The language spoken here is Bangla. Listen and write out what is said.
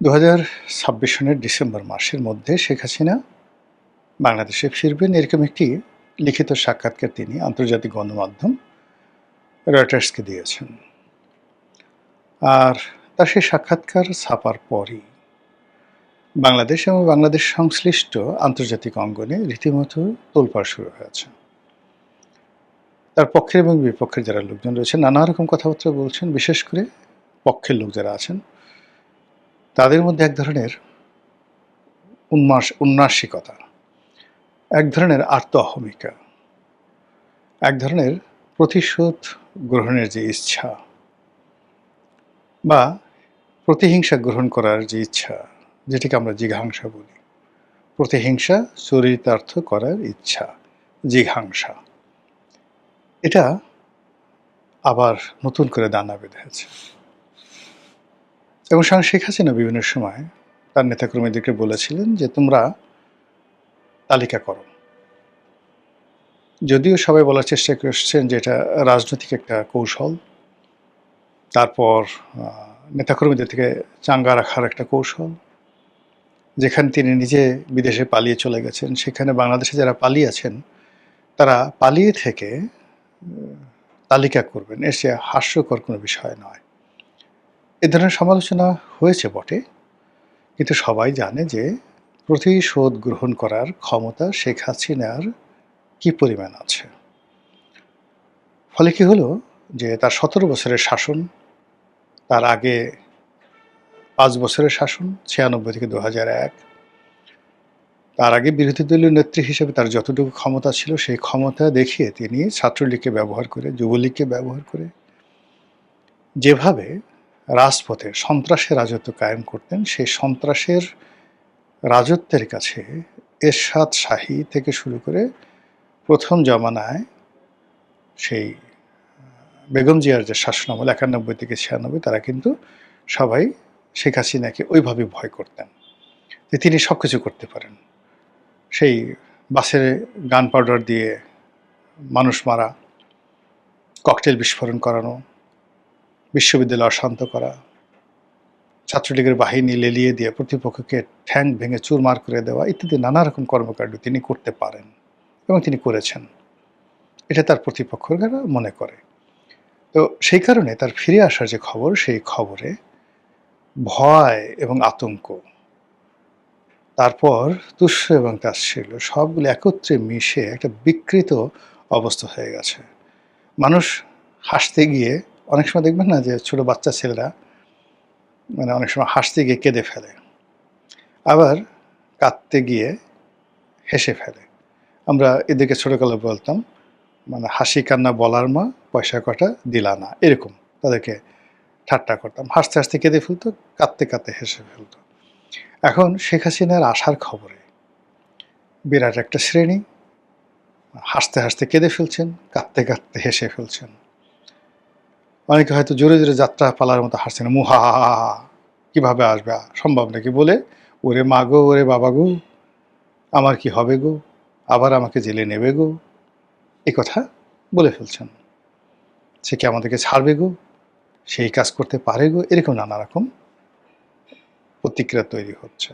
২০২৬ সনের ডিসেম্বর মাসের মধ্যে শেখ হাসিনা বাংলাদেশে ফিরবেন, এরকম একটি লিখিত সাক্ষাৎকার তিনি আন্তর্জাতিক গণমাধ্যম রয়টার্সকে দিয়েছেন। আর তার সেই সাক্ষাৎকার ছাপার পরই বাংলাদেশ এবং বাংলাদেশ সংশ্লিষ্ট আন্তর্জাতিক অঙ্গনে রীতিমতো তোলপাড় শুরু হয়েছে। তার পক্ষের এবং বিপক্ষের যারা লোকজন রয়েছেন নানা রকম কথাবার্তা বলছেন। বিশেষ করে পক্ষের লোক যারা আছেন তাদের মধ্যে এক ধরনের উন্নাসিকতা, এক ধরনের আর্ত অহমিকা, এক ধরনের প্রতিশোধ গ্রহণের যে ইচ্ছা বা প্রতিহিংসা গ্রহণ করার যে ইচ্ছা, যেটিকে আমরা জিঘাংসা বলি, প্রতিহিংসা চরিতার্থ করার ইচ্ছা, জিঘাংসা, এটা আবার নতুন করে দানা বেঁধেছে। এবং শেখ হাসিনা বিভিন্ন সময় তার নেতাকর্মীদেরকে বলেছিলেন যে তোমরা তালিকা করো। যদিও সবাই বলার চেষ্টা করছেন যে এটা রাজনৈতিক একটা কৌশল, তারপর নেতাকর্মীদের থেকে চাঙ্গা রাখার একটা কৌশল, যেখানে তিনি নিজে বিদেশে পালিয়ে চলে গেছেন, সেখানে বাংলাদেশে যারা পালিয়ে আছেন তারা পালিয়ে থেকে তালিকা করবেন, এর সে হাস্যকর কোনো বিষয় নয়। এ ধরনের সমালোচনা হয়েছে বটে, কিন্তু সবাই জানে যে প্রতিশোধ গ্রহণ করার ক্ষমতা শেখ হাসিনার কি পরিমাণ আছে। ফলে কি হলো যে তার ১৭ বছরের শাসন, তার আগে ৫ বছরের শাসন ৯৬ থেকে ২০০১, তার আগে বিরোধী দলীয় নেত্রী হিসেবে তার যতটুকু ক্ষমতা ছিল সেই ক্ষমতা দেখিয়ে তিনি ছাত্রলীগকে ব্যবহার করে, যুবলীগকে ব্যবহার করে যেভাবে রাজপথে সন্ত্রাসের রাজত্ব কায়েম করতেন, সেই সন্ত্রাসের রাজত্বের কাছে এরশাদ শাহী থেকে শুরু করে প্রথম জমানায় সেই বেগম জিয়ার যে শাসনামল ৯১ থেকে ৯৬, তারা কিন্তু সবাই শেখ হাসিনাকে ওইভাবে ভয় করতেন যে তিনি সব কিছু করতে পারেন। সেই বাসে গান পাউডার দিয়ে মানুষ মারা, ককটেল বিস্ফোরণ করানো, বিশ্ববিদ্যালয় অশান্ত করা, ছাত্রলীগের বাহিনী লেলিয়ে দিয়ে প্রতিপক্ষকে ঠ্যাং ভেঙে চুরমার করে দেওয়া ইত্যাদি নানা রকম কর্মকাণ্ড তিনি করতে পারেন এবং তিনি করেছেন। এটা তার প্রতিপক্ষরা মনে করে। তো সেই কারণে তার ফিরে আসার যে খবর, সেই খবরে ভয় এবং আতঙ্ক, তারপর তুষ্য এবং তাচ্ছিল্য সবগুলো একত্রে মিশে একটা বিকৃত অবস্থা হয়ে গেছে। মানুষ হাসতে গিয়ে অনেক সময় দেখবেন না যে ছোট বাচ্চা ছেলেরা মানে অনেক সময় হাসতে গিয়ে কেঁদে ফেলে, আবার কাঁদতে গিয়ে হেসে ফেলে। আমরা এদেরকে ছোটকালে বলতাম মানে হাসি কান্না বলার মা, পয়সা কটা দিলা না, এরকম তাদেরকে ঠাট্টা করতাম। হাসতে হাসতে কেঁদে ফেলতো, কাঁদতে কাঁদতে হেসে ফেলতো। এখন শেখ হাসিনার আসার খবরে বিরাট একটা শ্রেণী হাসতে হাসতে কেঁদে ফেলছেন, কাঁদতে কাঁদতে হেসে ফেলছেন। অনেকে হয়তো জোরে জোরে যাত্রা পালার মতো হাসছেন, মুহা কিভাবে আসবে, সম্ভব নাকি বলে, ওরে মা গো, ওরে বাবা গো, আমার কি হবে গো, আবার আমাকে জেলে নেবে গো, এই কথা বলে ফেলছেন। সে কি আমাদেরকে ছাড়বে গো, সেই কাজ করতে পারে গো, এরকম নানা রকম প্রতিক্রিয়া তৈরি হচ্ছে।